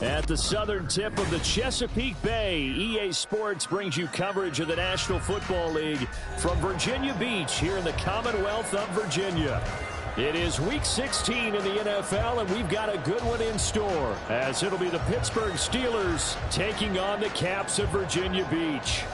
At the southern tip of the Chesapeake Bay, EA Sports brings you coverage of the National Football League from Virginia Beach here in the Commonwealth of Virginia. It is Week 16 in the NFL, and we've got a good one in store, as it'll be the Pittsburgh Steelers taking on the Caps of Virginia Beach.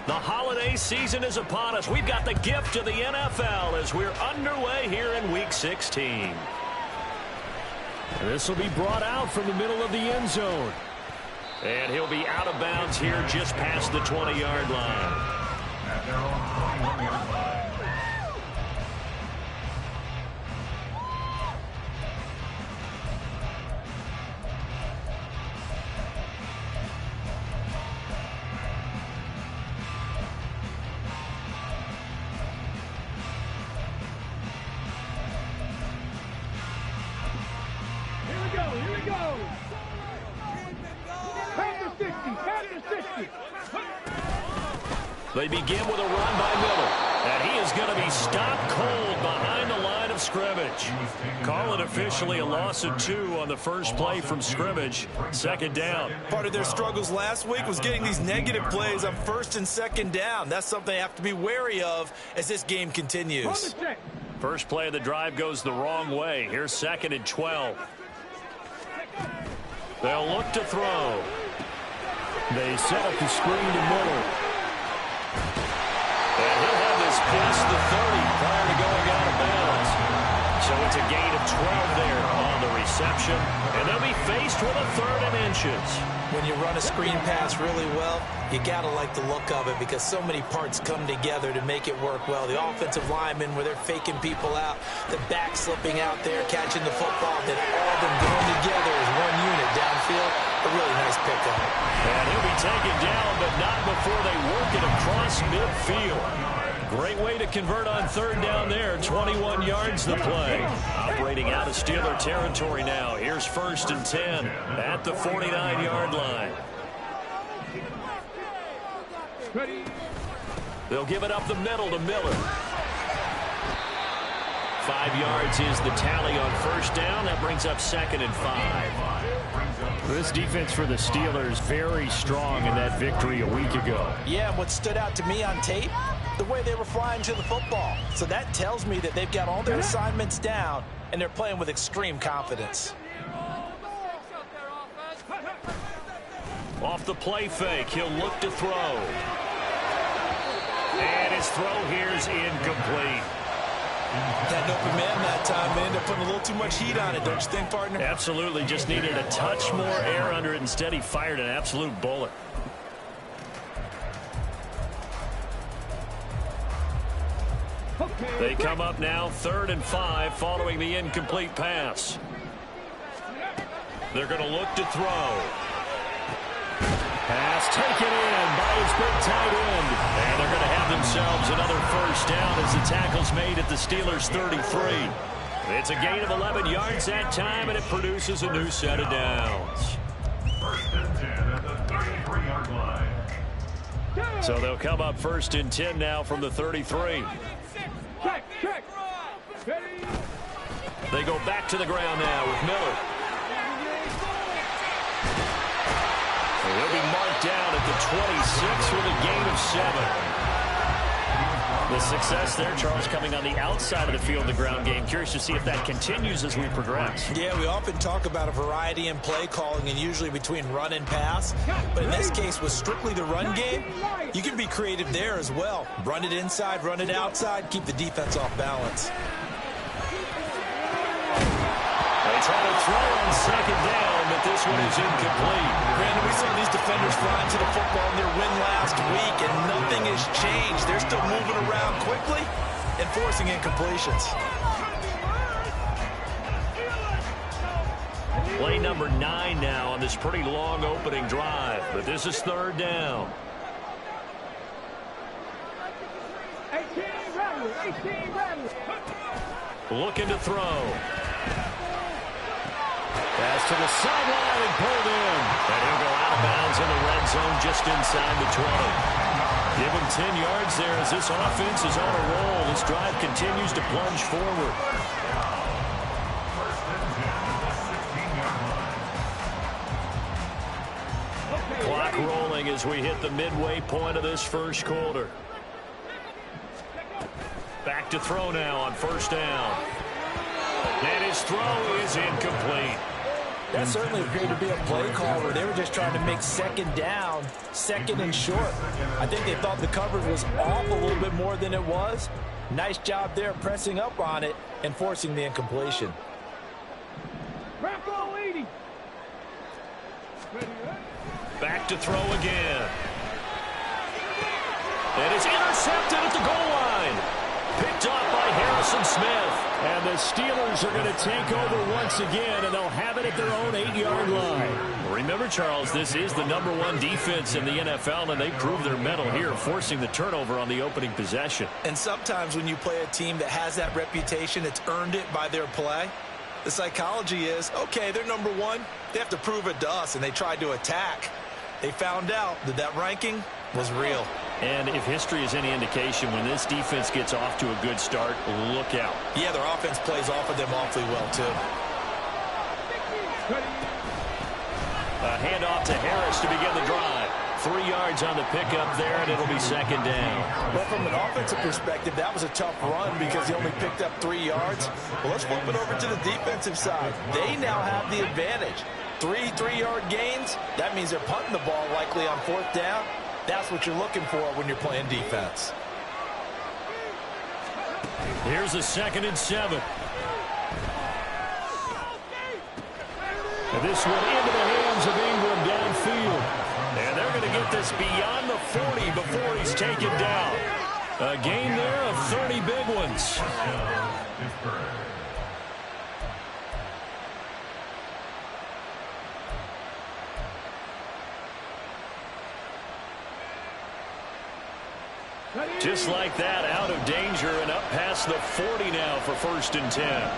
The holiday season is upon us. We've got the gift of the NFL as we're underway here in Week 16. This will be brought out from the middle of the end zone. And he'll be out of bounds here just past the 20-yard line. They begin with a run by Miller, and he is going to be stopped cold behind the line of scrimmage. Call it officially a loss of 2 on the first play from scrimmage. Second down. Part of their struggles last week was getting these negative plays on first and second down. That's something they have to be wary of as this game continues. First play of the drive goes the wrong way. Here's 2nd and 12. They'll look to throw. They set up the screen to Miller. And he'll have this past the 30 prior to going out of bounds. So it's a gain of 12 there on the reception. And they'll be faced with a 3rd and inches. When you run a screen pass really well, you got to like the look of it because so many parts come together to make it work well. The offensive linemen where they're faking people out, the back slipping out there, catching the football, then all of them going together as one unit downfield. A really nice pickup. And he'll be taken down, but not before they work it across midfield. Great way to convert on 3rd down there. 21 yards the play. Operating out of Steeler territory now. Here's 1st and 10 at the 49-yard line. They'll give it up the middle to Miller. 5 yards is the tally on 1st down. That brings up 2nd and 5. This defense for the Steelers very strong in that victory a week ago. Yeah, what stood out to me on tape, the way they were flying to the football. So that tells me that they've got all their assignments down, and they're playing with extreme confidence. Off the play fake, he'll look to throw. And his throw here is incomplete. Got an open man that time, man. They're putting a little too much heat on it, don't you think, partner? Absolutely. Just needed a touch more air under it. Instead, he fired an absolute bullet. They come up now 3rd and 5 following the incomplete pass. They're going to look to throw. Pass taken in by his big tight end. And they're going to have themselves another 1st down as the tackle's made at the Steelers' 33. It's a gain of 11 yards that time, and it produces a new set of downs. 1st and 10 at the 33-yard line. So they'll come up 1st and 10 now from the 33. They go back to the ground now with Miller. He'll be marked down at the 26 with a gain of 7. The success there, Charles, coming on the outside of the field in the ground game. Curious to see if that continues as we progress. Yeah, we often talk about a variety in play calling and usually between run and pass. But in this case, with strictly the run game, you can be creative there as well. Run it inside, run it outside, keep the defense off balance. They try to throw on 2nd down, but this one is incomplete. Brandon, we saw these defenders flying to the football in their win last week, and nothing has changed. They're still moving around quickly and forcing incompletions. Play number 9 now on this pretty long opening drive, but this is 3rd down. 18 rattle. Looking to throw. Pass to the sideline and pulled in. And he'll go out of bounds in the red zone just inside the 20. Give him 10 yards there as this offense is on a roll. This drive continues to plunge forward. Clock rolling as we hit the midway point of this first quarter. Back to throw now on first down. And his throw is incomplete. That certainly appeared to be a play call where they were just trying to make second down, second and short. I think they thought the coverage was off a little bit more than it was. Nice job there pressing up on it and forcing the incompletion. Back to throw again. And it's intercepted at the goal line. Picked off by Harrison Smith. And the Steelers are going to take over once again, and they'll have it at their own 8-yard line. Remember, Charles, this is the #1 defense in the NFL, and they proved their mettle here, forcing the turnover on the opening possession. And sometimes when you play a team that has that reputation, it's earned it by their play. The psychology is, okay, they're #1. They have to prove it to us, and they tried to attack. They found out that that ranking was real. And if history is any indication, when this defense gets off to a good start, look out. Yeah, their offense plays off of them awfully well, too. A handoff to Harris to begin the drive. 3 yards on the pickup there, and it'll be second down. But from an offensive perspective, that was a tough run because he only picked up 3 yards. Well, let's flip it over to the defensive side. They now have the advantage. 3 3-yard gains, that means they're punting the ball likely on fourth down. That's what you're looking for when you're playing defense. Here's a 2nd and 7. And this one into the hands of Ingram downfield. And they're going to get this beyond the 40 before he's taken down. A gain there of 30 big ones. Just like that, out of danger and up past the 40 now for 1st and 10.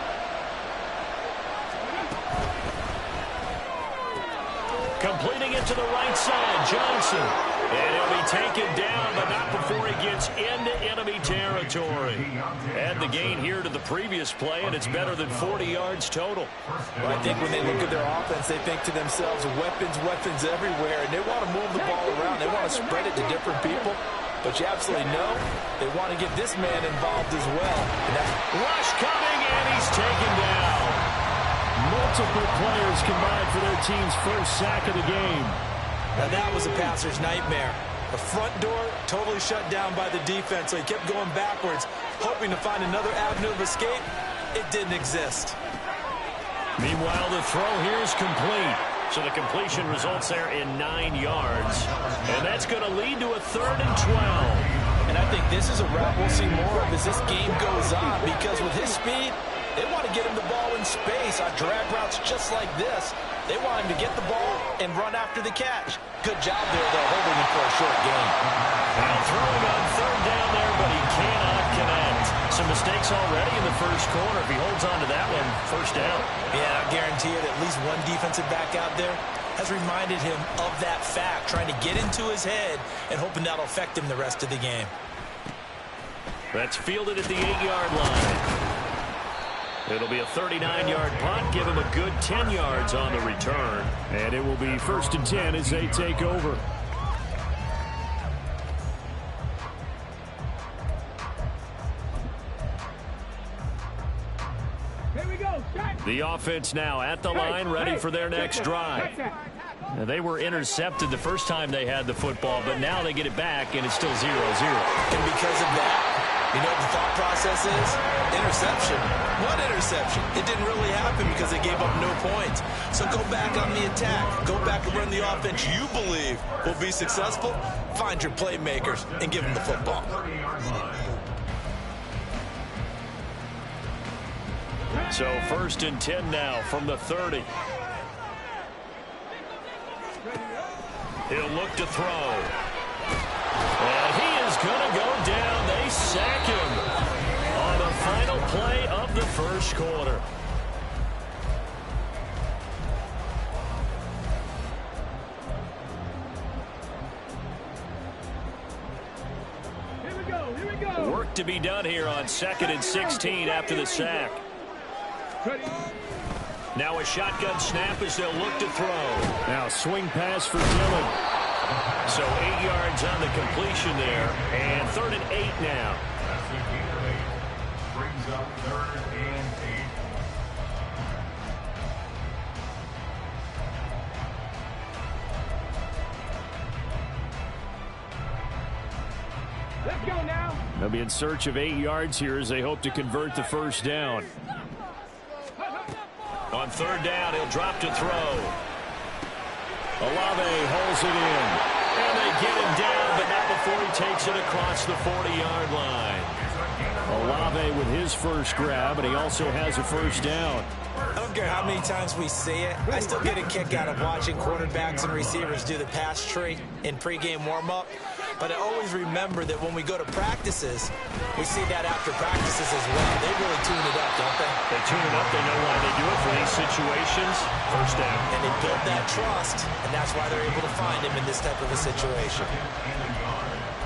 Completing it to the right side, Johnson. And he'll be taken down, but not before he gets into enemy territory. Add the gain here to the previous play, and it's better than 40 yards total. Well, I think when they look at their offense, they think to themselves, weapons, weapons everywhere, and they want to move the ball around. They want to spread it to different people. But you absolutely know they want to get this man involved as well. And that's rush coming, and he's taken down. Multiple players combined for their team's first sack of the game. Now that was a passer's nightmare. The front door totally shut down by the defense, so he kept going backwards, hoping to find another avenue of escape. It didn't exist. Meanwhile, the throw here is complete. So the completion results there in 9 yards. And that's going to lead to a 3rd and 12. And I think this is a route we'll see more of as this game goes on, because with his speed, they want to get him the ball in space on drag routes just like this. They want him to get the ball and run after the catch. Good job there, though, holding him for a short gain. Now throwing on 3rd down there, but he cannot connect. Some mistakes already in the first quarter. If he holds on to that one, 1st down. Yeah, I guarantee it, at least one defensive back out there has reminded him of that fact, trying to get into his head and hoping that'll affect him the rest of the game. That's fielded at the 8-yard line. It'll be a 39-yard punt. Give him a good 10 yards on the return. And it will be 1st and 10 as they take over. The offense now at the line, ready for their next drive. Now, they were intercepted the first time they had the football, but now they get it back, and it's still 0-0. And because of that, you know what the thought process is? Interception. What interception? It didn't really happen because they gave up no points. So go back on the attack. Go back and run the offense you believe will be successful. Find your playmakers and give them the football. So 1st and 10 now from the 30. He'll look to throw. And he is going to go down. They sack him on the final play of the first quarter. work to be done here on 2nd and 16 after the sack. Now a shotgun snap as they'll look to throw. Now swing pass for Dillon. So 8 yards on the completion there. And 3rd and 8 now. Brings up 3rd and 8. Let's go now. They'll be in search of 8 yards here as they hope to convert the first down. On 3rd down, he'll drop to throw. Olave holds it in. And they get him down, but not before he takes it across the 40-yard line. Olave with his first grab, and he also has a first down. I don't care how many times we see it. I still get a kick out of watching quarterbacks and receivers do the pass tree in pregame warm-up. But I always remember that when we go to practices, we see that after practices as well. They really tune it up, don't they? They tune it up. They know why they do it for these situations. First down. And they build that trust, and that's why they're able to find him in this type of a situation.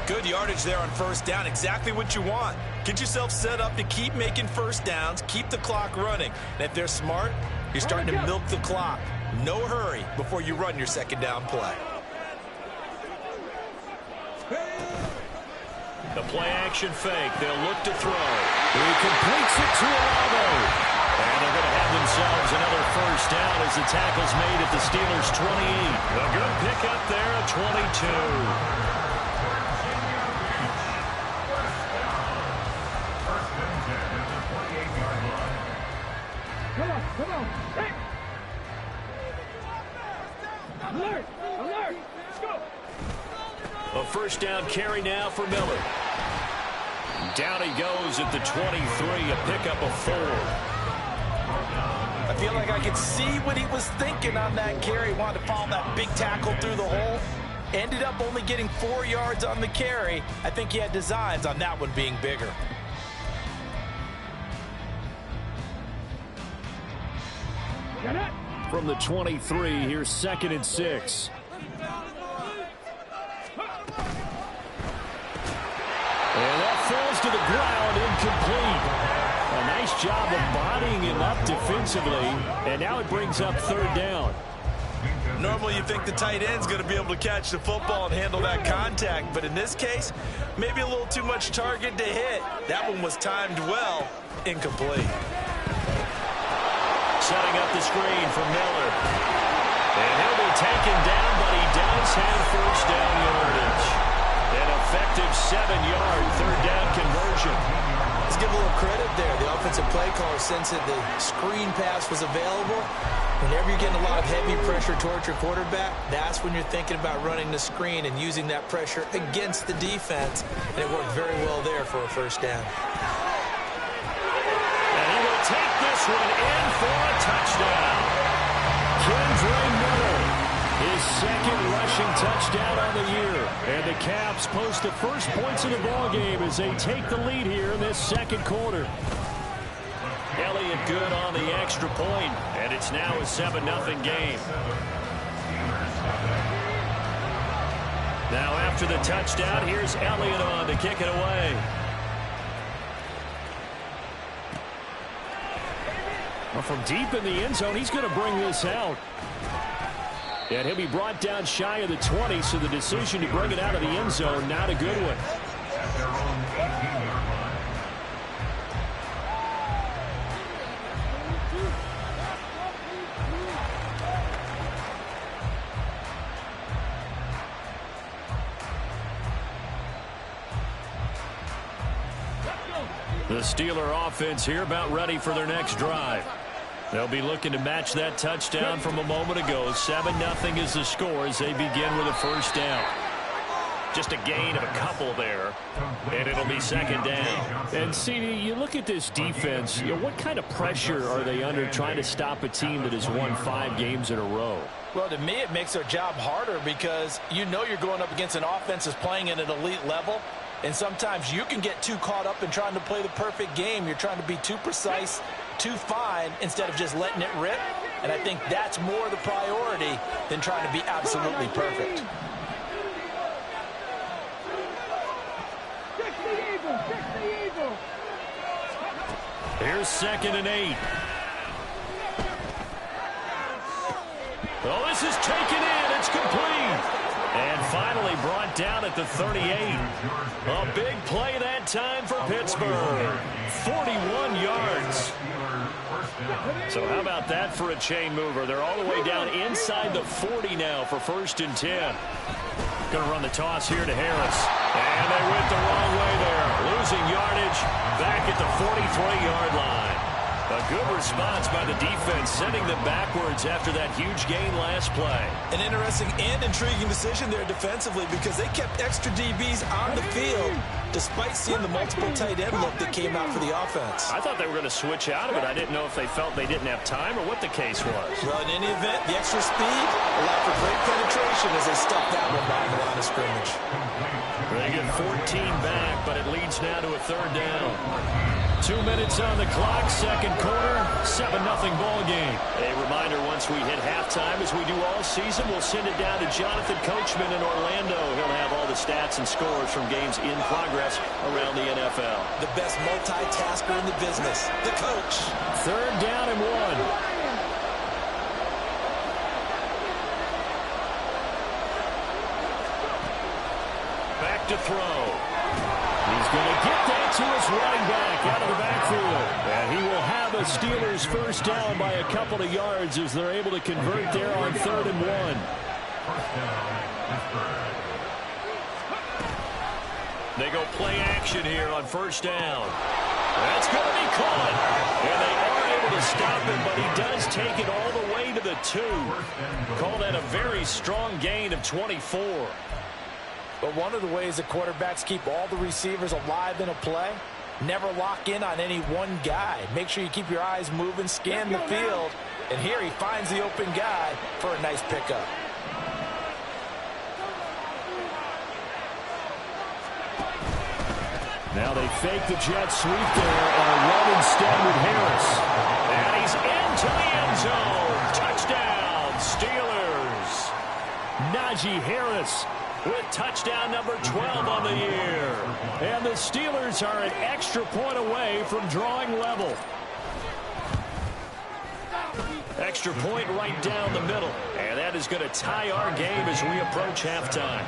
Good yardage there on first down. Exactly what you want. Get yourself set up to keep making first downs, keep the clock running. And if they're smart, you're starting to milk the clock. No hurry before you run your second down play. The play-action fake. They'll look to throw. He completes it to Olave. And they're going to have themselves another first down as the tackle's made at the Steelers' 28. A good pickup there at 22. Come on. Hey. Alert. Let's go. A first down carry now for Miller. Down he goes at the 23, a pickup of 4. I feel like I could see what he was thinking on that carry. Wanted to follow that big tackle through the hole. Ended up only getting 4 yards on the carry. I think he had designs on that one being bigger. From the 23, here's 2nd and 6. And that falls to the ground, incomplete. A nice job of bodying him up defensively, and now it brings up 3rd down. Normally you think the tight end's going to be able to catch the football and handle that contact, but in this case, maybe a little too much target to hit. That one was timed well, incomplete. Setting up the screen for Miller. And he'll be taken down, but he does have first down yardage. An effective 7-yard 3rd down conversion. Let's give a little credit there. The offensive play caller, since the screen pass was available, whenever you're getting a lot of heavy pressure towards your quarterback, that's when you're thinking about running the screen and using that pressure against the defense. And it worked very well there for a first down. Take this one in for a touchdown. Kendre Miller, his 2nd rushing touchdown on the year. And the Caps post the first points of the ballgame as they take the lead here in this 2nd quarter. Elliott good on the extra point, and it's now a 7-0 game. Now after the touchdown, here's Elliott on to kick it away. Well, from deep in the end zone, he's going to bring this out. And he'll be brought down shy of the 20, so the decision to bring it out of the end zone, not a good one. At their own 18-yard line. The Steeler offense here about ready for their next drive. They'll be looking to match that touchdown from a moment ago. 7-0 is the score as they begin with a first down. Just a gain of a couple there, and it'll be 2nd down. And, CD, you look at this defense, what kind of pressure are they under trying to stop a team that has won 5 games in a row? Well, to me, it makes their job harder because you know you're going up against an offense that's playing at an elite level. And sometimes you can get too caught up in trying to play the perfect game. You're trying to be too precise, too fine, instead of just letting it rip. And I think that's more the priority than trying to be absolutely perfect. Fix the eagle! Here's 2nd and 8. Oh, this is taken in. It's complete. And finally brought down at the 38. A big play that time for Pittsburgh. 41 yards. So how about that for a chain mover? They're all the way down inside the 40 now for 1st and 10. Going to run the toss here to Harris. And they went the wrong way there. Losing yardage back at the 43-yard line. A good response by the defense, sending them backwards after that huge gain last play. An interesting and intriguing decision there defensively because they kept extra DBs on the field despite seeing the multiple tight end look that came out for the offense. I thought they were going to switch out of it. I didn't know if they felt they didn't have time or what the case was. Well, in any event, the extra speed allowed for great penetration as they stuffed that one behind the line of scrimmage. They get 14 back, but it leads now to a 3rd down. 2 minutes on the clock, 2nd quarter, 7-0 ball game. A reminder, once we hit halftime, as we do all season, we'll send it down to Jonathan Coachman in Orlando. He'll have all the stats and scores from games in progress around the NFL. The best multitasker in the business, the coach. 3rd down and 1. Back to throw. He's going to get that to his running back out of the backfield. And he will have a Steelers 1st down by a couple of yards as they're able to convert there on 3rd and 1. 1st down, Pittsburgh. They go play action here on 1st down. That's going to be caught. And they are able to stop him, but he does take it all the way to the 2. Call that a very strong gain of 24. But one of the ways that quarterbacks keep all the receivers alive in a play, never lock in on any one guy. Make sure you keep your eyes moving, scan the field, and here he finds the open guy for a nice pickup. Now they fake the jet sweep there and run instead with Harris. And he's into the end zone. Touchdown, Steelers. Najee Harris with touchdown number 12 on the year. And the Steelers are an extra point away from drawing level. Extra point right down the middle. And that is going to tie our game as we approach halftime.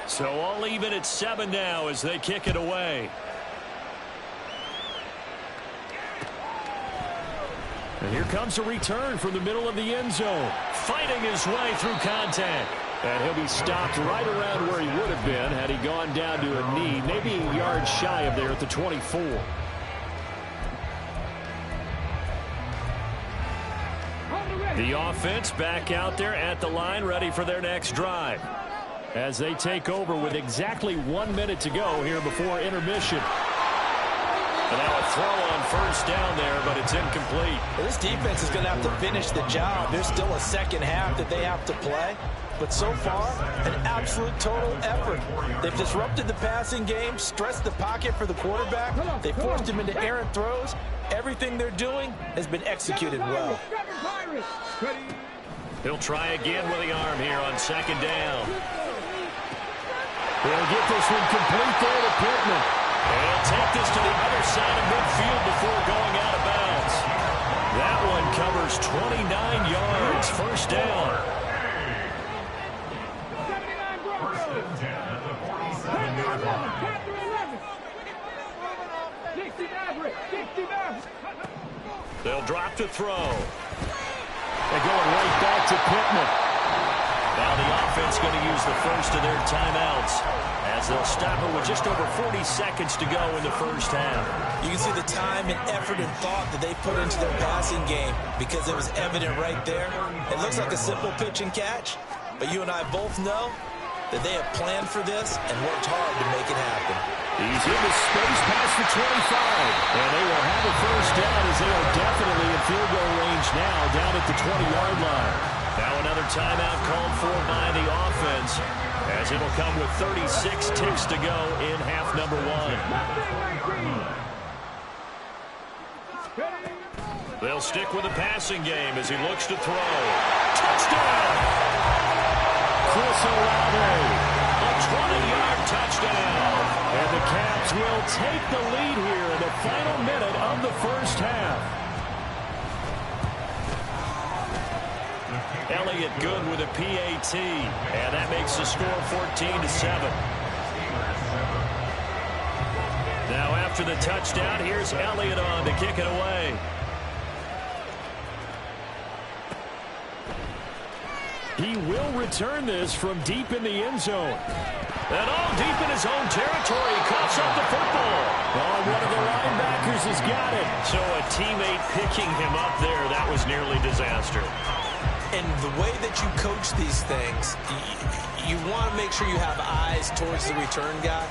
So all even at 7 now as they kick it away. And here comes a return from the middle of the end zone. Fighting his way through contact. And he'll be stopped right around where he would have been had he gone down to a knee, maybe a yard shy of there at the 24. The offense back out there at the line, ready for their next drive. As they take over with exactly 1 minute to go here before intermission. And now a throw on 1st down there, but it's incomplete. Well, this defense is going to have to finish the job. There's still a 2nd half that they have to play. But so far, an absolute total effort. They've disrupted the passing game, stressed the pocket for the quarterback. They forced him into errant throws. Everything they're doing has been executed well. He'll try again with the arm here on 2nd down. He'll get this one complete there to Pittman. And he'll take this to the other side of midfield before going out of bounds. That one covers 29 yards. 1st down. 1st and 10 at the 47-yard line. They'll drop to throw. They're going right back to Pittman. Now the offense going to use the first of their timeouts as they'll stop it with just over 40 seconds to go in the 1st half. You can see the time and effort and thought that they put into their passing game because it was evident right there. It looks like a simple pitch and catch, but you and I both know that they have planned for this and worked hard to make it happen. He's in the space past the 25, and they will have a 1st down as they are definitely in field goal range now down at the 20-yard line. Now another timeout called for by the offense as it'll come with 36 ticks to go in half number 1. They'll stick with the passing game as he looks to throw. Touchdown! Chris Olave, a 20-yard touchdown. And the Caps will take the lead here in the final minute of the first half. Elliott good with a PAT, and that makes the score 14-7. Now after the touchdown, here's Elliott on to kick it away. He will return this from deep in the end zone. And all deep in his own territory, coughs up the football. Oh, one of the linebackers has got it. So a teammate picking him up there, that was nearly disaster. And the way that you coach these things, you want to make sure you have eyes towards the return guy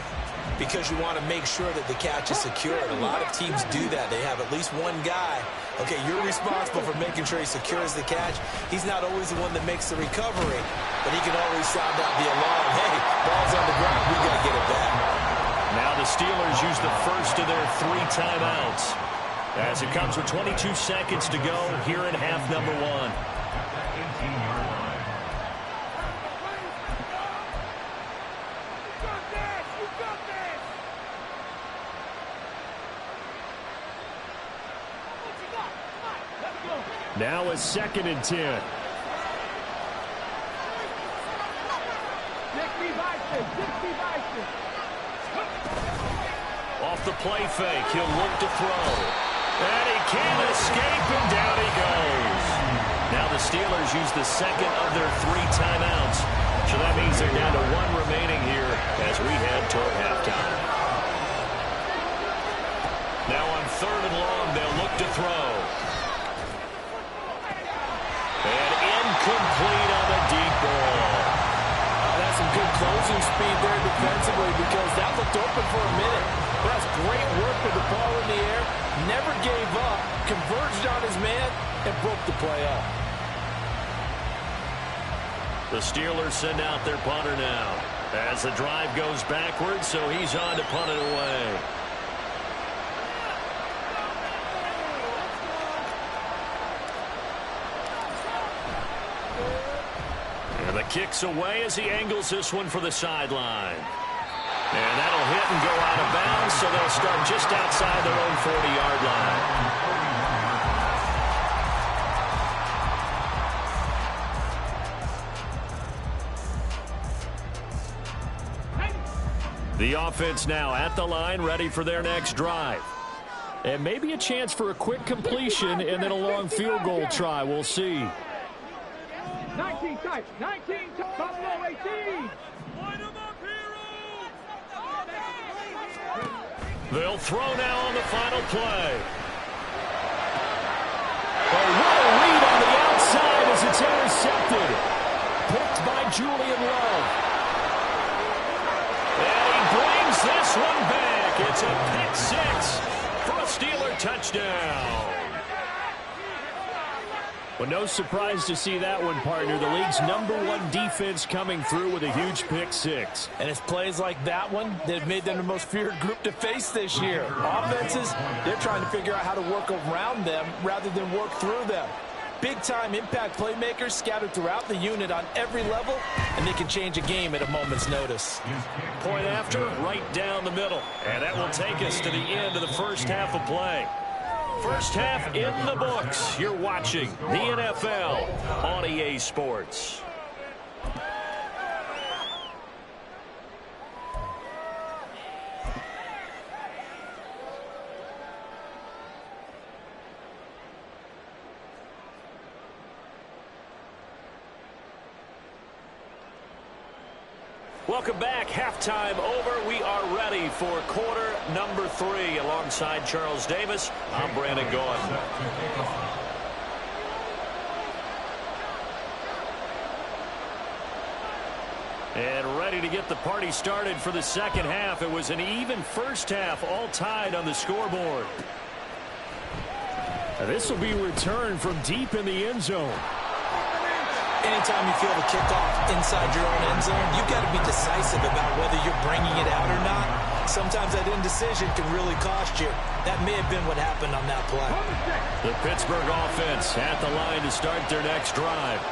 because you want to make sure that the catch is secured. A lot of teams do that. They have at least one guy. Okay, you're responsible for making sure he secures the catch. He's not always the one that makes the recovery, but he can always sound out the alarm. Hey, ball's on the ground. We got to get it back. Now the Steelers use the first of their 3 timeouts as it comes with 22 seconds to go here in half number 1. Now a 2nd and 10. Off the play fake, he'll look to throw. And he can't escape, and down he goes. Now the Steelers use the 2nd of their 3 timeouts. So that means they're down to 1 remaining here as we head toward halftime. Now on 3rd and long, they'll look to throw. And incomplete on the deep ball. That's some good closing speed there defensively because that looked open for a minute. That's great work with the ball in the air. Never gave up, converged on his man, and broke the play up. The Steelers send out their punter now as the drive goes backwards, so he's on to punt it away. And the kick's away as he angles this one for the sideline. And that'll hit and go out of bounds, so they'll start just outside their own 40-yard line. The offense now at the line, ready for their next drive. And maybe a chance for a quick completion and then a long field goal try. We'll see. 19 type, Buffalo 18. Line them up, heroes! They'll throw now on the final play. Oh, what a read on the outside as it's intercepted. Picked by Julian Love. And he brings this one back. It's a pick 6 for a Steeler touchdown. Well, no surprise to see that one, partner. The league's #1 defense coming through with a huge pick 6. And it's plays like that one that have made them the most feared group to face this year. Offenses, they're trying to figure out how to work around them rather than work through them. Big-time impact playmakers scattered throughout the unit on every level, and they can change a game at a moment's notice. Point after, right down the middle. And that will take us to the end of the first half of play. First half in the books. You're watching the NFL on EA Sports. Welcome back. Halftime over. We are ready for quarter number 3. Alongside Charles Davis, I'm Brandon Gaughan. And ready to get the party started for the second half. It was an even first half, all tied on the scoreboard. This will be returned from deep in the end zone. Anytime you feel the kickoff inside your own end zone, you've got to be decisive about whether you're bringing it out or not. Sometimes that indecision can really cost you. That may have been what happened on that play. The Pittsburgh offense at the line to start their next drive.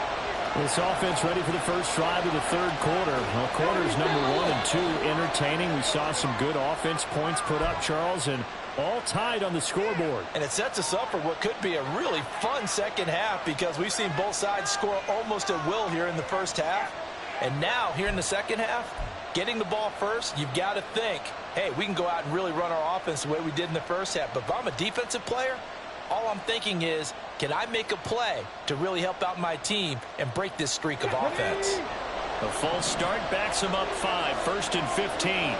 This offense ready for the first drive of the third quarter. Well, quarters number 1 and 2 entertaining. We saw some good offense points put up, Charles, and all tied on the scoreboard. And it sets us up for what could be a really fun second half because we've seen both sides score almost at will here in the first half. And now, here in the second half, getting the ball first, you've got to think, hey, we can go out and really run our offense the way we did in the first half. But if I'm a defensive player, all I'm thinking is, can I make a play to really help out my team and break this streak of offense? A false start backs him up 5, 1st and 15.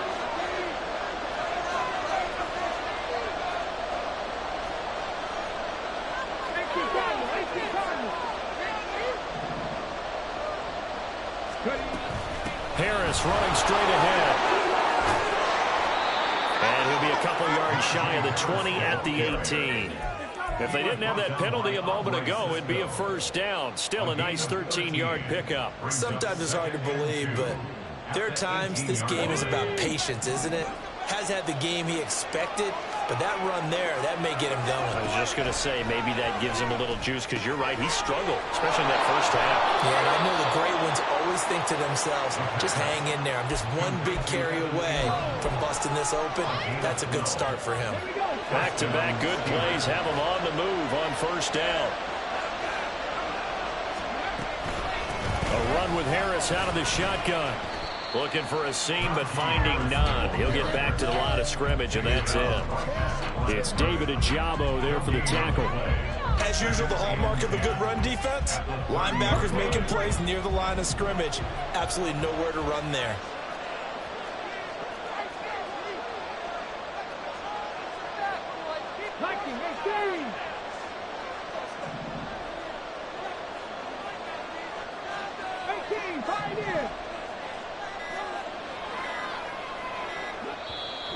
Harris running straight ahead. And he'll be a couple yards shy of the 20 at the 18. If they didn't have that penalty a moment ago, it'd be a first down. Still a nice 13-yard pickup. Sometimes it's hard to believe, but there are times this game is about patience, isn't it? Has had the game he expected, but that run there, that may get him going. I was just going to say, maybe that gives him a little juice, because you're right, he struggled, especially in that first half. Yeah, and I know the great ones always think to themselves, just hang in there. I'm just one big carry away from busting this open. That's a good start for him. Back-to-back good plays have him on the move on first down. A run with Harris out of the shotgun. Looking for a seam, but finding none. He'll get back to the line of scrimmage, and that's it. It's David Ajabo there for the tackle. As usual, the hallmark of a good run defense, linebackers making plays near the line of scrimmage. Absolutely nowhere to run there.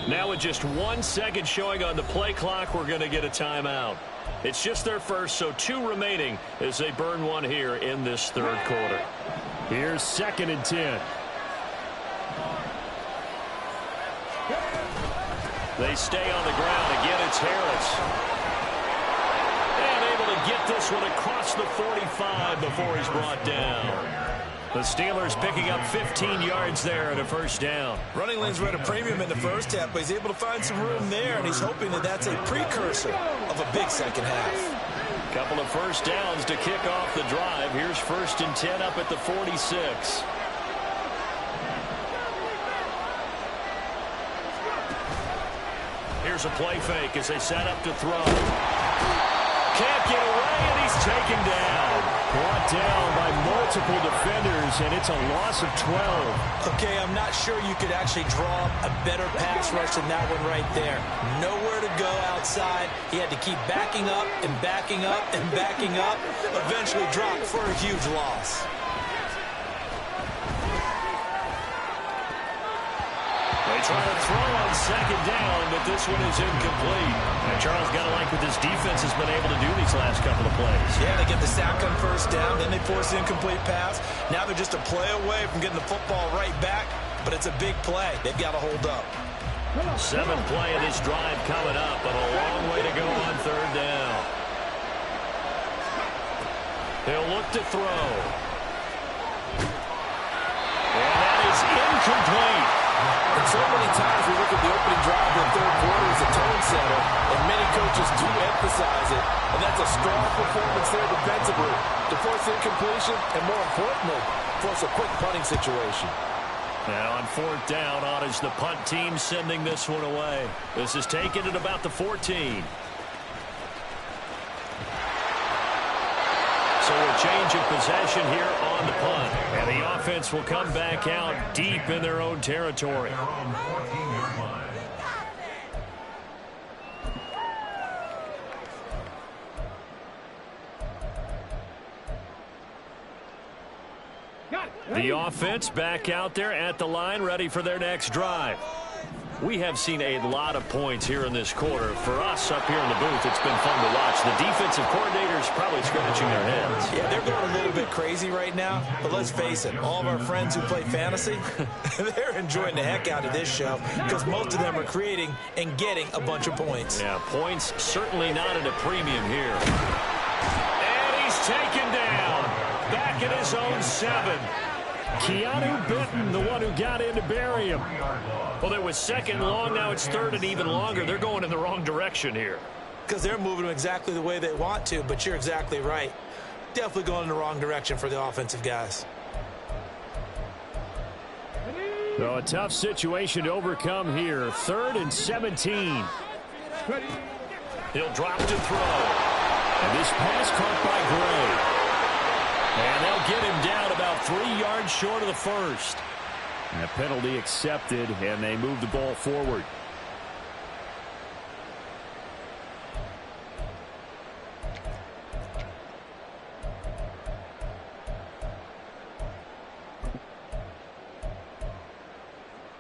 Now with just 1 second showing on the play clock, we're going to get a timeout. It's just their first, so 2 remaining as they burn one here in this third quarter. Here's 2nd and 10. They stay on the ground. Again, it's Harris. And able to get this one across the 45 before he's brought down. The Steelers picking up 15 yards there and a first down. Running lanes were at a premium in the first half, but he's able to find some room there, and he's hoping that that's a precursor of a big second half. Couple of first downs to kick off the drive. Here's 1st and 10 up at the 46. Here's a play fake as they set up to throw. Can't get away, and he's taken down. Brought down by multiple defenders, and it's a loss of 12. Okay, I'm not sure you could actually draw a better pass rush than that one right there. Nowhere to go outside. He had to keep backing up and backing up and backing up. Eventually dropped for a huge loss. They try to throw on 2nd down, but this one is incomplete. And Charles, got to like what this defense has been able to do these last couple of plays. Yeah, they get the sack on first down, then they force the incomplete pass. Now they're just a play away from getting the football right back, but it's a big play. They've got to hold up. 7th play of this drive coming up, but a long way to go on 3rd down. He'll look to throw. And that is incomplete. And so many times we look at the opening drive in the third quarter as a tone setter, and many coaches do emphasize it, and that's a strong performance there defensively to force incompletion and, more importantly, force a quick punting situation. Now on 4th down, on is the punt team sending this one away. This is taken at about the 14. So a change of possession here on the punt. And the offense will come back out deep in their own territory. Their own 14-yard line. The offense back out there at the line, ready for their next drive. We have seen a lot of points here in this quarter. For us up here in the booth, it's been fun to watch. The defensive coordinators probably scratching their heads. Yeah, they're going a little bit crazy right now, but let's face it, all of our friends who play fantasy, they're enjoying the heck out of this show because most of them are creating and getting a bunch of points. Yeah, points certainly not at a premium here. And he's taken down. back at his own 7. Keanu Benton, the one who got in to bury him. Well, it was second long. Now it's third and even longer. They're going in the wrong direction here. Because they're moving them exactly the way they want to, but you're exactly right. Definitely going in the wrong direction for the offensive guys. So a tough situation to overcome here. 3rd and 17. He'll drop to throw. And this pass caught by Gray. And they'll get him down about 3 yards short of the first. And a penalty accepted, and they move the ball forward.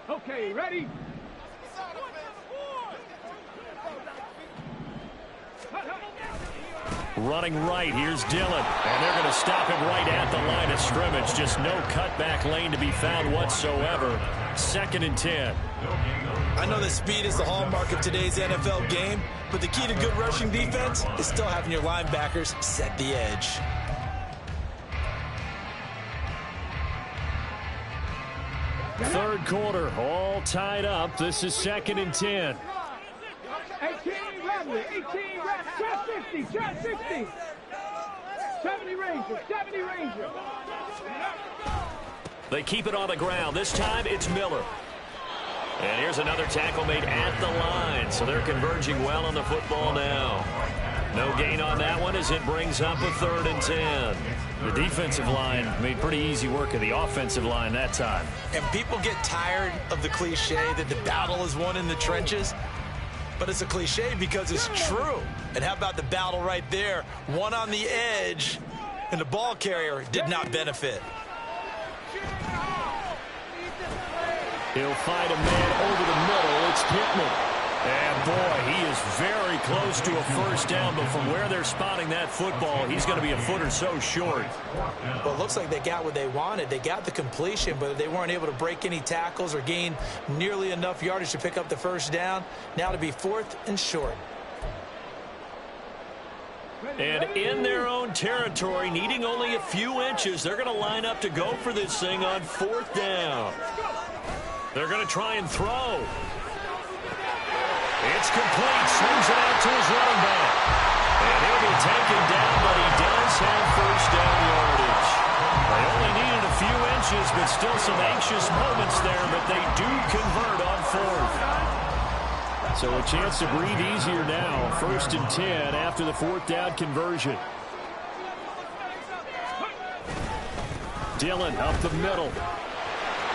Okay, ready? Running right, here's Dillon. And they're going to stop him right at the line of scrimmage. Just no cutback lane to be found whatsoever. 2nd and 10. I know that speed is the hallmark of today's NFL game, but the key to good rushing defense is still having your linebackers set the edge. Third quarter, all tied up. This is 2nd and 10. 18 Bradley, 18 Bradley, Chad 60, Chad 60. 70 Ranger, 70 Ranger. They keep it on the ground. This time it's Miller. And here's another tackle made at the line. So they're converging well on the football now. No gain on that one as it brings up a 3rd and 10. The defensive line made pretty easy work of the offensive line that time. And people get tired of the cliche that the battle is won in the trenches. But it's a cliche because it's true. And how about the battle right there? One on the edge, and the ball carrier did not benefit. He'll find a man over the middle. It's Pittman. And, boy, he is very close to a first down. But from where they're spotting that football, he's going to be a foot or so short. Well, it looks like they got what they wanted. They got the completion, but they weren't able to break any tackles or gain nearly enough yardage to pick up the first down. Now to be 4th and short. And in their own territory, needing only a few inches, they're going to line up to go for this thing on 4th down. They're going to try and throw. It's complete. Swings it out to his running back. And he'll be taken down, but he does have first down yardage. They only needed a few inches, but still some anxious moments there, but they do convert on 4th. So a chance to breathe easier now. 1st and 10 after the 4th down conversion. Dillon up the middle.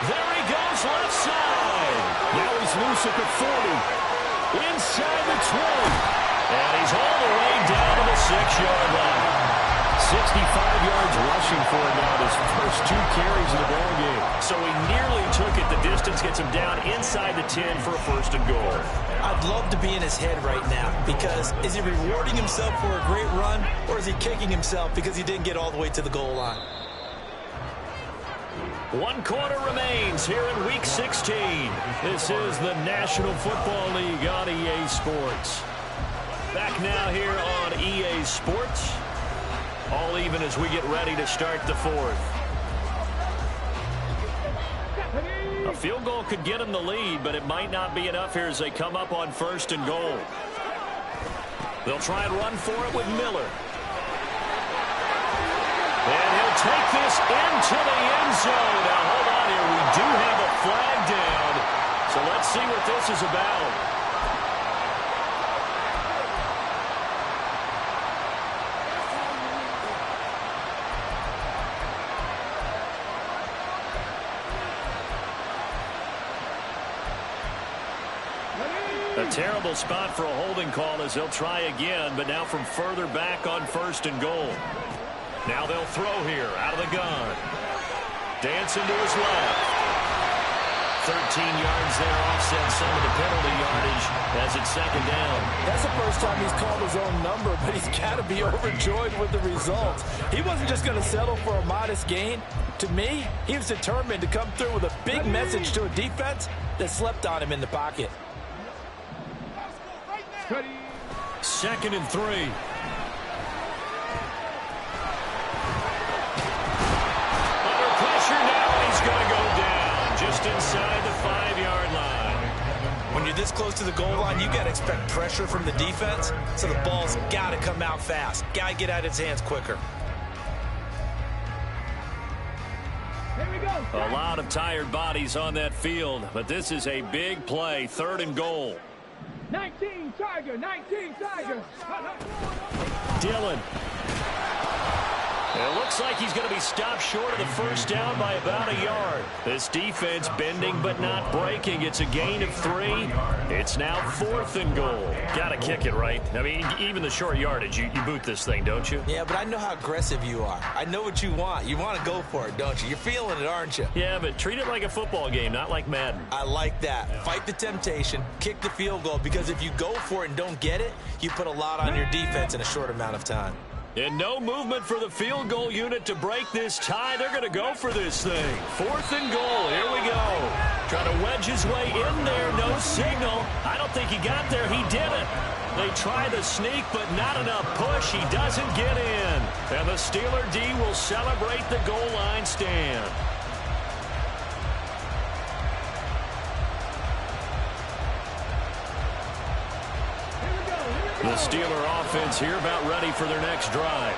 There he goes, left side. Now he's loose at the 40. Inside the 20. And he's all the way down to the 6-yard line. 65 yards rushing for him now, his first 2 carries of the ball game. So he nearly took it. The distance gets him down inside the 10 for a 1st and goal. I'd love to be in his head right now, because is he rewarding himself for a great run, or is he kicking himself because he didn't get all the way to the goal line? 1 quarter remains here in Week 16. This is the National Football League on EA Sports. Back now here on EA Sports. All even as we get ready to start the 4th. A field goal could get them the lead, but it might not be enough here as they come up on 1st and goal. They'll try and run for it with Miller. And he'll take this into the end zone. Now, hold on here. We do have a flag down. So let's see what this is about. A terrible spot for a holding call as they'll try again, but now from further back on 1st and goal. Now they'll throw here out of the gun. Dancing to his left. 13 yards there, offset some of the penalty yardage as it's 2nd down. That's the first time he's called his own number, but he's got to be overjoyed with the results. He wasn't just going to settle for a modest gain. To me, he was determined to come through with a big message to a defense that slept on him in the pocket. 2nd and 3. this close to the goal line, you got to expect pressure from the defense, so the ball's got to come out fast. Got to get out of its hands quicker. Here we go. A lot of tired bodies on that field, but this is a big play, 3rd and goal. 19 Tiger, 19 Tiger. Dillon. It looks like he's going to be stopped short of the first down by about a yard. This defense bending but not breaking. It's a gain of 3. It's now 4th and goal. Got to kick it, right? I mean, even the short yardage, you boot this thing, don't you? Yeah, but I know how aggressive you are. I know what you want. You want to go for it, don't you? You're feeling it, aren't you? Yeah, but treat it like a football game, not like Madden. I like that. Fight the temptation, kick the field goal, because if you go for it and don't get it, you put a lot on your defense in a short amount of time. And no movement for the field goal unit to break this tie. They're going to go for this thing. 4th and goal. Here we go. Trying to wedge his way in there. No signal. I don't think he got there. He didn't. They try the sneak, but not enough push. He doesn't get in. And the Steeler D will celebrate the goal line stand. The Steeler offense here about ready for their next drive.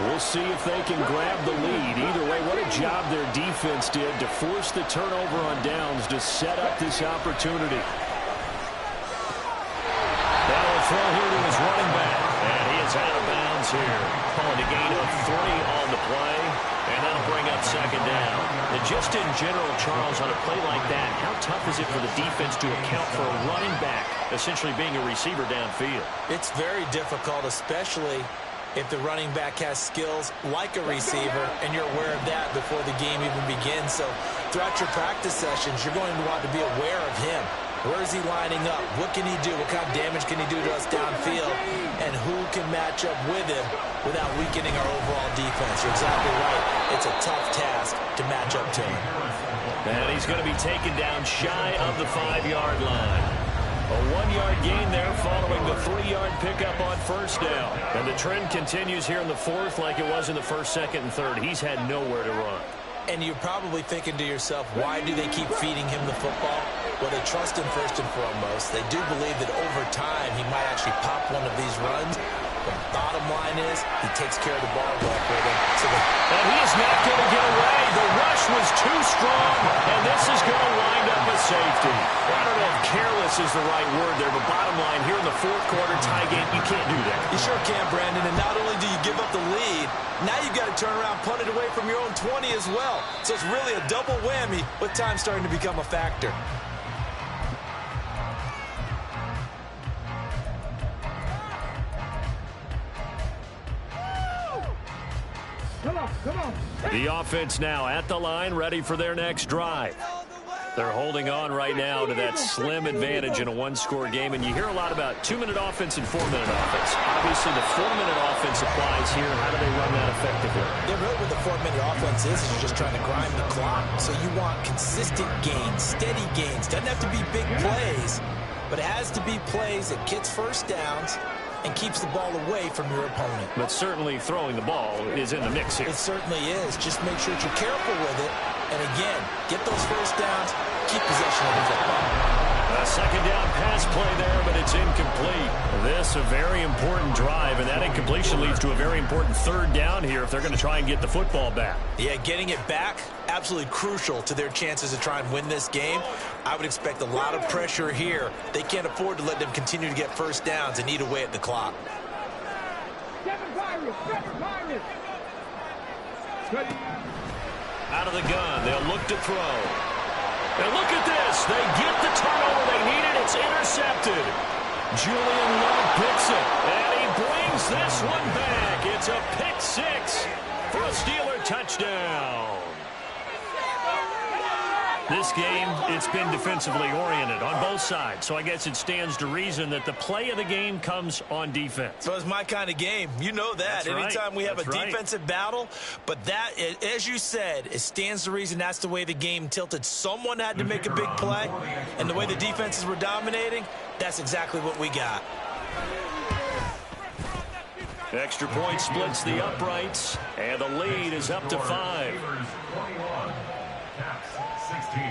We'll see if they can grab the lead. Either way, what a job their defense did to force the turnover on downs to set up this opportunity. That'll throw here to his running back. And he is out of bounds here. Calling a gain of 3 on the play. And that'll bring up 2nd down. And just in general, Charles, on a play like that, how tough is it for the defense to account for a running back essentially being a receiver downfield? It's very difficult, especially if the running back has skills like a receiver, and you're aware of that before the game even begins. So throughout your practice sessions, you're going to want to be aware of him. Where is he lining up? What can he do? What kind of damage can he do to us downfield? And who can match up with him without weakening our overall defense? You're exactly right. It's a tough task to match up to him. And he's going to be taken down shy of the 5-yard line. A 1-yard gain there following the 3-yard pickup on 1st down. And the trend continues here in the 4th like it was in the 1st, 2nd, and 3rd. He's had nowhere to run. And you're probably thinking to yourself, why do they keep feeding him the football? Well, they trust him first and foremost. They do believe that over time he might actually pop one of these runs. The bottom line is he takes care of the ball well for them. And he is not going to get away. The rush was too strong, and this is going to wind up a safety. I don't know if careless is the right word there, but bottom line, here in the 4th quarter tie game, you can't do that. You sure can, Brandon, and not only do you give up the lead, now you've got to turn around, punt it away from your own 20 as well. So it's really a double whammy with time starting to become a factor. Come on. The offense now at the line, ready for their next drive. They're holding on right now to that slim advantage in a 1-score game, and you hear a lot about 2-minute offense and 4-minute offense. Obviously, the 4-minute offense applies here. How do they run that effectively? Yeah, really what the 4-minute offense is you're just trying to grind the clock. So you want consistent gains, steady gains. Doesn't have to be big plays, but it has to be plays that gets first downs and keeps the ball away from your opponent. But certainly throwing the ball is in the mix here. It certainly is. Just make sure that you're careful with it. And again, get those first downs, keep possession of the football. A 2nd down pass play there, but it's incomplete. This a very important drive, and that incompletion leads to a very important 3rd down here if they're going to try and get the football back. Yeah, getting it back, absolutely crucial to their chances to try and win this game. I would expect a lot of pressure here. They can't afford to let them continue to get first downs and eat away at the clock. 7 Pirates. Out of the gun, they'll look to throw. And look at this. They get the turnover they needed. It's intercepted. Julian Love picks it. And he brings this one back. It's a pick 6 for a Steeler touchdown. This game, it's been defensively oriented on both sides. So I guess it stands to reason that the play of the game comes on defense. So it's my kind of game. You know that. That's Anytime right. we have That's a right. defensive battle. But that, as you said, it stands to reason that's the way the game tilted. Someone had to make a big play. And the way the defenses were dominating, that's exactly what we got. Extra point splits the uprights. And the lead is up to 5. 16.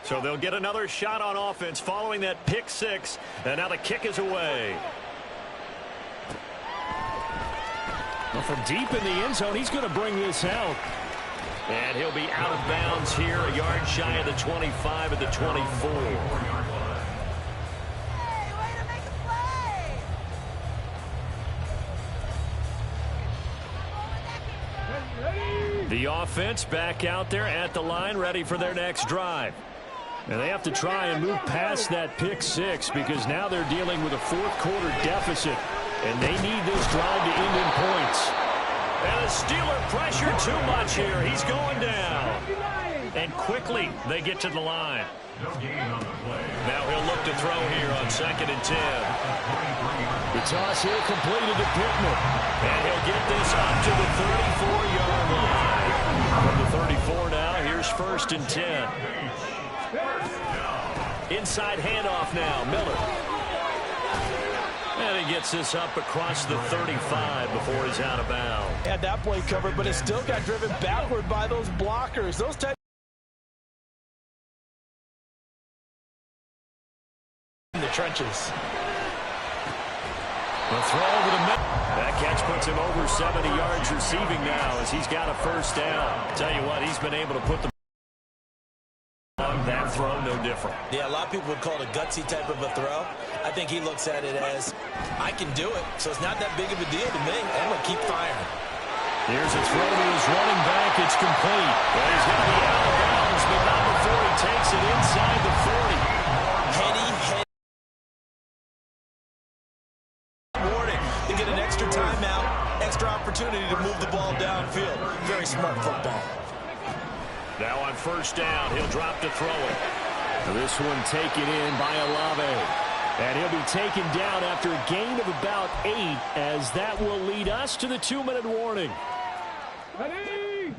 So they'll get another shot on offense following that pick six. And now the kick is away. Well, from deep in the end zone, he's going to bring this out. And he'll be out of bounds here, a yard shy of the 25 at the 24. The offense back out there at the line, ready for their next drive. And they have to try and move past that pick six because now they're dealing with a fourth-quarter deficit. And they need this drive to end in points. And the Steeler pressure too much here. He's going down. And quickly they get to the line. Now he'll look to throw here on 2nd and 10. The toss here completed to Pittman. And he'll get this up to the 34-yard line. From the 34 now, here's 1st and 10. Inside handoff now, Miller. And he gets this up across the 35 before he's out of bounds. Had that play covered, but it still got driven backward by those blockers. Those types in the trenches. The throw over the middle. That catch puts him over 70 yards receiving now as he's got a first down. Tell you what, he's been able to put the on that throw no different. Yeah, a lot of people would call it a gutsy type of a throw. I think he looks at it as, I can do it, so it's not that big of a deal to me. I'm going to keep firing. Here's a throw to his running back. It's complete. Well, he's going to be out of bounds, but not before he takes it inside the 40. Warning to get an extra timeout, extra opportunity to move the ball downfield. Very smart football. Now on first down, he'll drop to throw it. This one taken in by Olave. And he'll be taken down after a gain of about 8, as that will lead us to the 2-minute warning. Ready?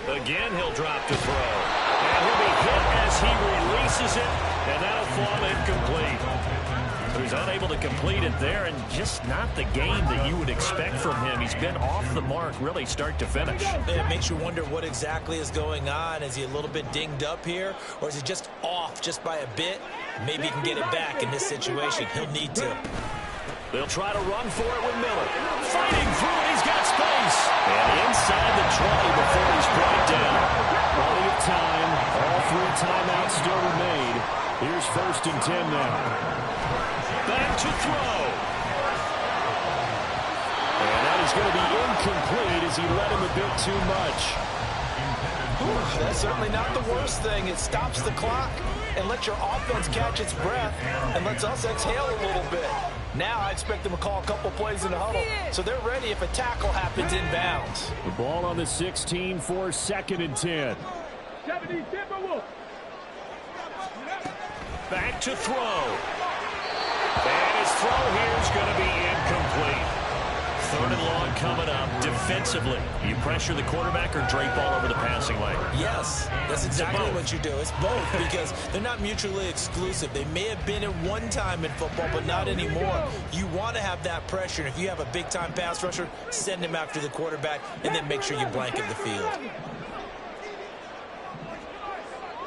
Again, he'll drop to throw. And he'll be hit as he releases it, and that'll fall incomplete. So he's unable to complete it there, and just not the game that you would expect from him. He's been off the mark, really, start to finish. It makes you wonder what exactly is going on. Is he a little bit dinged up here, or is he just off just by a bit? Maybe he can get it back in this situation. He'll need to. They'll try to run for it with Miller. Fighting through, he's got space. And inside the 20 before he's brought down. Plenty of time. All 3 timeouts still remain. Here's 1st and 10 now. Back to throw. And that is going to be incomplete as he led him a bit too much. That's certainly not the worst thing. It stops the clock and lets your offense catch its breath and lets us exhale a little bit. Now I expect them to call a couple plays in the huddle, so they're ready if a tackle happens inbounds. The ball on the 16 for 2nd and 10. 70 Timberwolves. Back to throw. And his throw here is going to be incomplete. 3rd and long coming up. Defensively, you pressure the quarterback or drape all over the passing lane? Yes, that's exactly what you do. It's both because they're not mutually exclusive. They may have been at one time in football, but not anymore. You want to have that pressure. And if you have a big-time pass rusher, send him after the quarterback and then make sure you blanket the field.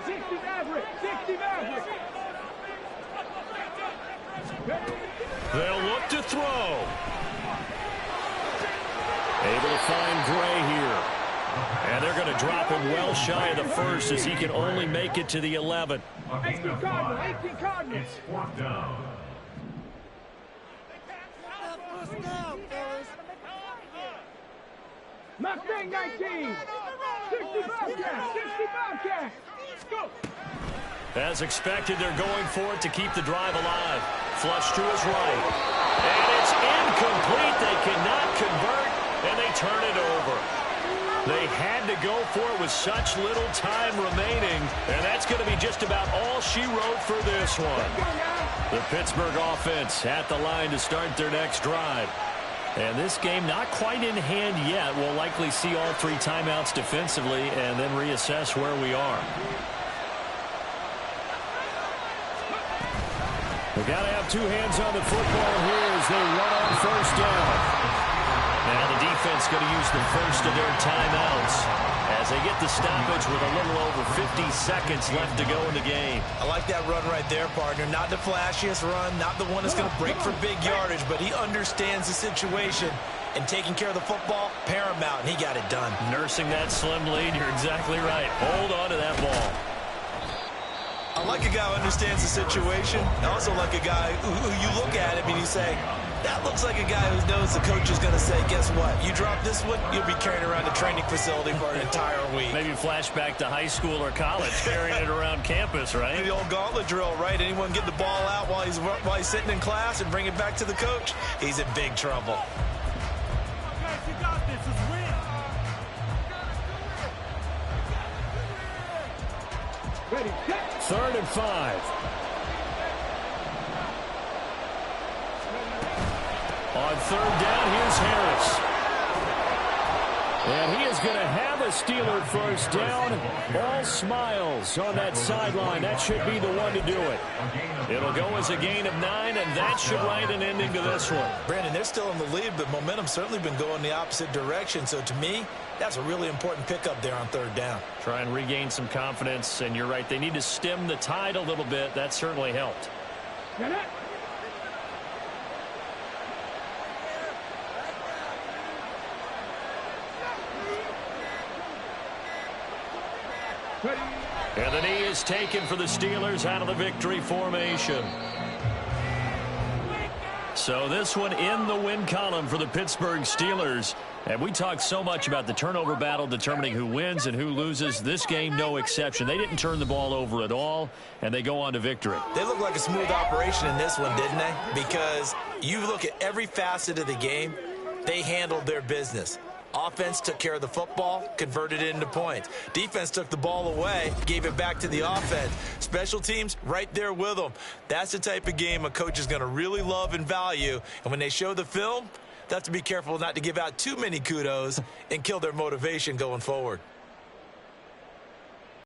60 Maverick. 60 Maverick. They'll look to throw. Able to find Gray here. And they're going to drop him well shy of the 1st as he can only make it to the 11. 18 Cardinals. 18 Cardinals. It's 4th down. Mustang 19. 60 Bobcats. 60 Bobcats. Go. As expected, they're going for it to keep the drive alive. Flush to his right. And it's incomplete. They cannot convert, and they turn it over. They had to go for it with such little time remaining, and that's going to be just about all she wrote for this one. The Pittsburgh offense at the line to start their next drive. And this game not quite in hand yet. We'll likely see all 3 timeouts defensively and then reassess where we are. We've got to have 2 hands on the football here as they run on first down. Now the defense offense going to use the first of their timeouts as they get the stoppage with a little over 50 seconds left to go in the game. I like that run right there, partner. Not the flashiest run, not the one that's going to break for big yardage, but he understands the situation, and taking care of the football, paramount, and he got it done. Nursing that slim lead, you're exactly right. Hold on to that ball. I like a guy who understands the situation. I also like a guy who you look at him and you say, that looks like a guy who knows the coach is going to say, guess what? You drop this one, you'll be carrying around the training facility for an entire week. Maybe flashback to high school or college, carrying it around campus, right? The old gauntlet drill, right? Anyone get the ball out while he's sitting in class and bring it back to the coach? He's in big trouble. You got this. It's win. Ready, set. 3rd and 5. On 3rd down, here's Harris. And he is going to have a Steeler first down. All smiles on that sideline. That should be the one to do it. It'll go as a gain of 9, and that should write an ending to this one. Brandon, they're still in the lead, but momentum's certainly been going the opposite direction. So to me, that's a really important pickup there on 3rd down. Try and regain some confidence, and you're right. They need to stem the tide a little bit. That certainly helped. Get it. Ready. And the knee is taken for the Steelers out of the victory formation. So this one in the win column for the Pittsburgh Steelers. And we talked so much about the turnover battle determining who wins and who loses. This game, no exception. They didn't turn the ball over at all, and they go on to victory. They look like a smooth operation in this one, didn't they? Because you look at every facet of the game, they handled their business. Offense took care of the football, converted it into points. Defense took the ball away, gave it back to the offense. Special teams, right there with them. That's the type of game a coach is going to really love and value. And when they show the film, they have to be careful not to give out too many kudos and kill their motivation going forward.